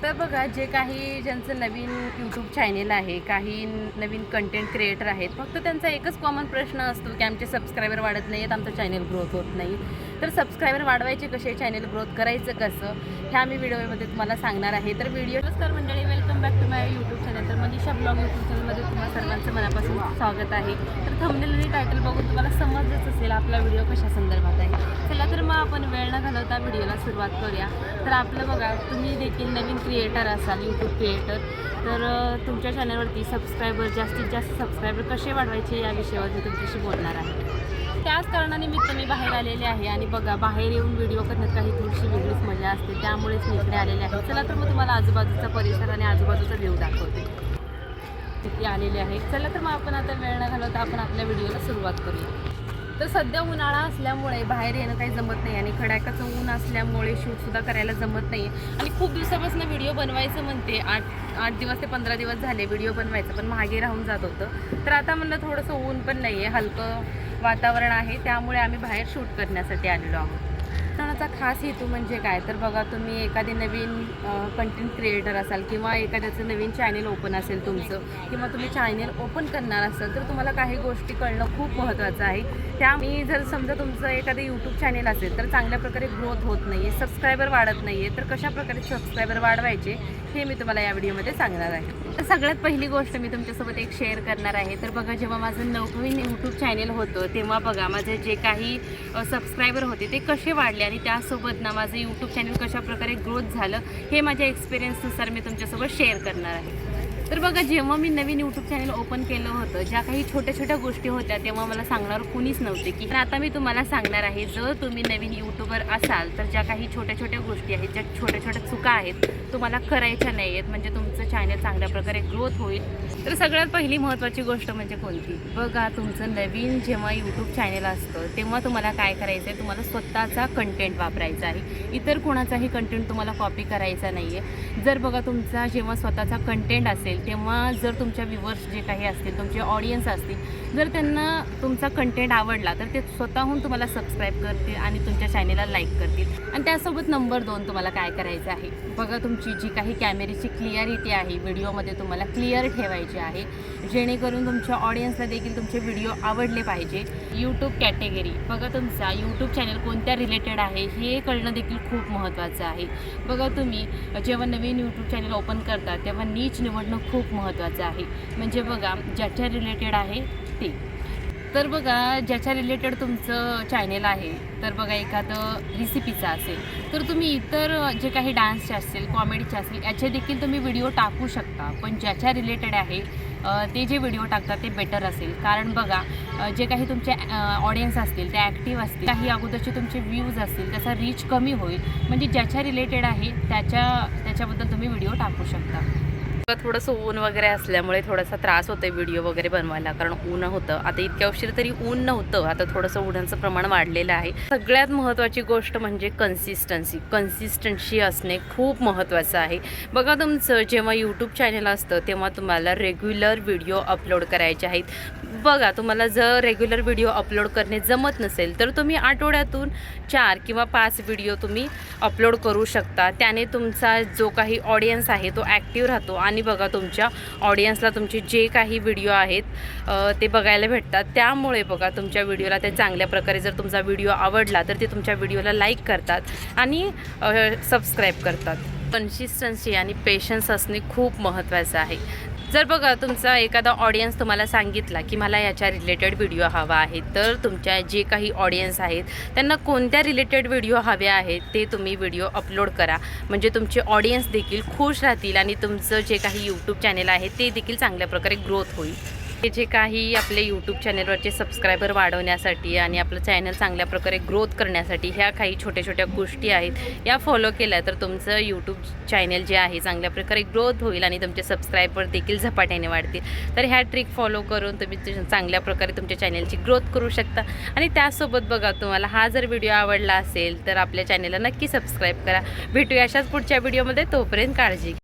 तर बघा, जे काही ज्यांचं नवीन यूट्यूब चॅनेल आहे, काही नवीन कंटेंट क्रिएटर आहेत, फक्त त्यांचा एकच कॉमन प्रश्न असतो की आमचे सबस्क्रायबर वाढत नाही आहेत, आमचं चॅनेल ग्रोथ होत नाही. तर सबस्क्रायबर वाढवायचे कसे, चॅनेल ग्रोथ करायचं कसं, हे आम्ही व्हिडिओमध्ये तुम्हाला सांगणार आहे. तर व्हिडिओ नमस्कार मंडळी, welcome back to my YouTube channel. तर मनीषा ब्लॉग यूट्यूब चॅनलमध्ये तुम्हाला सर्वांचं मनापासून स्वागत आहे. तर थंबनेल आणि टायटल बघून तुम्हाला समजलंच असेल आपला व्हिडिओ कशा संदर्भात आहे. चला तर मग आपण वेळ न घालवता व्हिडिओला सुरुवात करूया. तर आपलं बघा, तुम्ही देखील नवीन क्रिएटर असाल, यूट्यूब क्रिएटर, तर तुमच्या चॅनलवरती जास्तीत जास्त सबस्क्रायबर कसे वाढवायचे या विषयावर मी तुमच्याशी बोलणार आहे. त्याच कारणानिमित्त मी बाहेर आलेले आहे आणि बघा, बाहेर येऊन व्हिडिओ करण्यात काही थोडीशी वेगळीच मजा असते, त्यामुळेच मी इकडे आलेले आहे. चला तर मग तुम्हाला आजूबाजूचा परिसर आणि आजूबाजूचा व्ह्यू दाखवते. किती आलेले आहे. चला तर मग आपण आता वेळ न घालवता आपण आपल्या व्हिडिओला सुरुवात करूया. तर सध्या उन्हाळा असल्यामुळे बाहेर येणं काही जमत नाही आणि खडाकाचं ऊन असल्यामुळे शूटसुद्धा करायला जमत नाही. आणि खूप दिवसापासून व्हिडिओ बनवायचं म्हणते, 8 दिवस ते 15 दिवस झाले व्हिडिओ बनवायचं, पण मागे राहून जात होतं. तर आता म्हणलं थोडंसं ऊन पण नाही आहे, हलकं वातावरण आहे, त्यामुळे आम्ही बाहेर शूट करण्यासाठी आलेलो आहोत. सणाचा खास हेतू म्हणजे काय, तर बघा, तुम्ही एखादी नवीन कंटेंट क्रिएटर असाल किंवा एखाद्याचं नवीन चॅनेल ओपन असेल तुमचं, किंवा तुम्ही चॅनेल ओपन करणार असाल, तर तुम्हाला काही गोष्टी कळणं खूप महत्त्वाचं आहे. त्यामुळे जर समजा तुमचं एखादं यूट्यूब चॅनेल असेल तर चांगल्या प्रकारे ग्रोथ होत नाही आहे, सबस्क्रायबर वाढत नाही आहे, तर कशा प्रकारे सबस्क्रायबर वाढवायचे हे मी तुम्हाला या व्हिडिओमध्ये सांगणार आहे. तर सगळ्यात पहिली गोष्ट मी तुमच्यासोबत एक शेअर करणार आहे. तर बघा, जेव्हा माझं नवीन यूट्यूब चॅनेल होतं तेव्हा बघा, माझे जे काही सबस्क्रायबर होते ते कसे वाढले आणि त्यासोबत ना माझं यूट्यूब चॅनल कशा प्रकारे ग्रोथ झालं हे माझ्या एक्सपिरियन्सनुसार मी तुमच्यासोबत शेअर करणार आहे. तर बघा, जेव्हा मी नवीन यूट्यूब चॅनल ओपन केलं होतं, ज्या काही छोट्या छोट्या गोष्टी होत्या तेव्हा मला सांगणार कुणीच नव्हते की. आता मी तुम्हाला सांगणार आहे, जर तुम्ही नवीन यूट्यूबर असाल तर ज्या काही छोट्या छोट्या गोष्टी आहेत, ज्या छोट्या छोट्या चुका आहेत तुम्हाला करायच्या नाही आहेत, म्हणजे तुमचं चॅनल चांगल्या प्रकारे ग्रोथ होईल. तर सगळ्यात पहिली महत्त्वाची गोष्ट म्हणजे कोणती, बघा, तुमचं नवीन जेव्हा यूट्यूब चॅनल असतं तेव्हा तुम्हाला काय करायचं आहे, तुम्हाला स्वतःचा कंटेंट वापरायचा आहे. इतर कोणाचाही कंटेंट तुम्हाला कॉपी करायचा नाही आहे. जर बघा, तुमचा जेव्हा स्वतःचा कंटेंट असेल तेव्हा जर तुमच्या व्ह्यूवर्स जे काही असतील, तुमचे ऑडियन्स असतील, जर त्यांना तुमचा कंटेंट आवडला तर ते स्वतःहून तुम्हाला सबस्क्राईब करतील आणि तुमच्या चॅनेलला लाईक करतील. आणि त्यासोबत नंबर 2 तुम्हाला काय करायचं आहे, बघा, तुमची जी काही कॅमेऱ्याची क्लिअरिटी आहे व्हिडिओमध्ये तुम्हाला क्लिअर ठेवायची आहे, जेणेकरून तुमच्या ऑडियन्सला देखील तुमचे व्हिडिओ आवडले पाहिजे. यूट्यूब कॅटेगरी, बघा, तुमचा यूट्यूब चॅनल कोणत्या रिलेटेड आहे हे कळणं देखील खूप महत्त्वाचं आहे. बघा, तुम्ही जेव्हा नवीन यूट्यूब चॅनल ओपन करता तेव्हा नीच निवडणं खूप महत्त्वाचं आहे. म्हणजे बघा, ज्याच्या रिलेटेड आहे ते. तर बघा, ज्याच्या रिलेटेड तुमचं चॅनेल आहे, तर बघा, एखादं रेसिपीचं असेल तर तुम्ही इतर जे काही डान्सचे असतील, कॉमेडीचे असतील, याचे देखील तुम्ही व्हिडिओ टाकू शकता. पण ज्याच्या रिलेटेड आहे ते जे व्हिडिओ टाकतात ते बेटर असेल. कारण बघा, जे काही तुमचे ऑडियन्स असतील ते ॲक्टिव्ह असतील, काही अगोदरचे तुमचे व्ह्यूज असतील त्याचा रीच कमी होईल. म्हणजे ज्याच्या रिलेटेड आहे त्याच्याबद्दल तुम्ही व्हिडिओ टाकू शकता. थोडंसं ऊन वगैरे असल्यामुळे थोडासा त्रास होतो आहे व्हिडिओ वगैरे बनवायला, कारण ऊन होतं. आता इतक्या उशीर तरी ऊन नव्हतं, आता थोडंसं उन्हाचं प्रमाण वाढलेलं आहे. सगळ्यात महत्त्वाची गोष्ट म्हणजे कन्सिस्टन्सी असणे खूप महत्त्वाचं आहे. बघा, तुमचं जेव्हा यूट्यूब चॅनल असतं तेव्हा तुम्हाला रेग्युलर व्हिडिओ अपलोड करायचे आहेत. बघा, तुम्हाला जर रेग्युलर व्हिडिओ अपलोड करणे जमत नसेल तर तुम्ही आठवड्यातून 4 किंवा 5 व्हिडिओ तुम्ही अपलोड करू शकता. त्याने तुमचा जो काही ऑडियन्स आहे तो ॲक्टिव्ह राहतो आणि बघा, तुमच्या ऑडियन्सला तुमचे जे काही व्हिडिओ आहेत ते बघायला भेटतात. त्यामुळे बघा, तुमच्या व्हिडिओला ते चांगल्या प्रकारे, जर तुमचा व्हिडिओ आवडला तर ते तुमच्या व्हिडिओला लाईक करतात आणि सबस्क्राईब करतात. कन्सिस्टन्सी आणि पेशन्स असणे खूप महत्त्वाचं आहे. जर बघा, तुमचा एखादा ऑडियन्स तुम्हाला सांगितला की मला याच्या रिलेटेड व्हिडिओ हवा आहे, तर तुमच्या जे काही ऑडियन्स आहेत त्यांना कोणत्या रिलेटेड व्हिडिओ हवे आहेत ते तुम्ही व्हिडिओ अपलोड करा. म्हणजे तुमचे ऑडियन्स देखील खुश राहतील आणि तुमचं जे काही यूट्यूब चॅनल आहे ते देखील चांगल्या प्रकारे ग्रोथ होईल. हे जे काही आपले यूट्यूब चॅनलवरचे सबस्क्रायबर वाढवण्यासाठी आणि आपलं चॅनल चांगल्या प्रकारे ग्रोथ करण्यासाठी ह्या काही छोट्या छोट्या गोष्टी आहेत, या फॉलो केल्या तर तुमचं यूट्यूब चॅनल जे आहे चांगल्या प्रकारे ग्रोथ होईल आणि तुमचे सबस्क्रायबर देखील झपाट्याने वाढतील. तर ह्या ट्रिक फॉलो करून तुम्ही चांगल्या प्रकारे तुमच्या चॅनलची ग्रोथ करू शकता. आणि त्यासोबत बघा, तुम्हाला हा जर व्हिडिओ आवडला असेल तर आपल्या चॅनलला नक्की सबस्क्राईब करा. भेटूया अशाच पुढच्या व्हिडिओमध्ये. तोपर्यंत काळजी घ्या.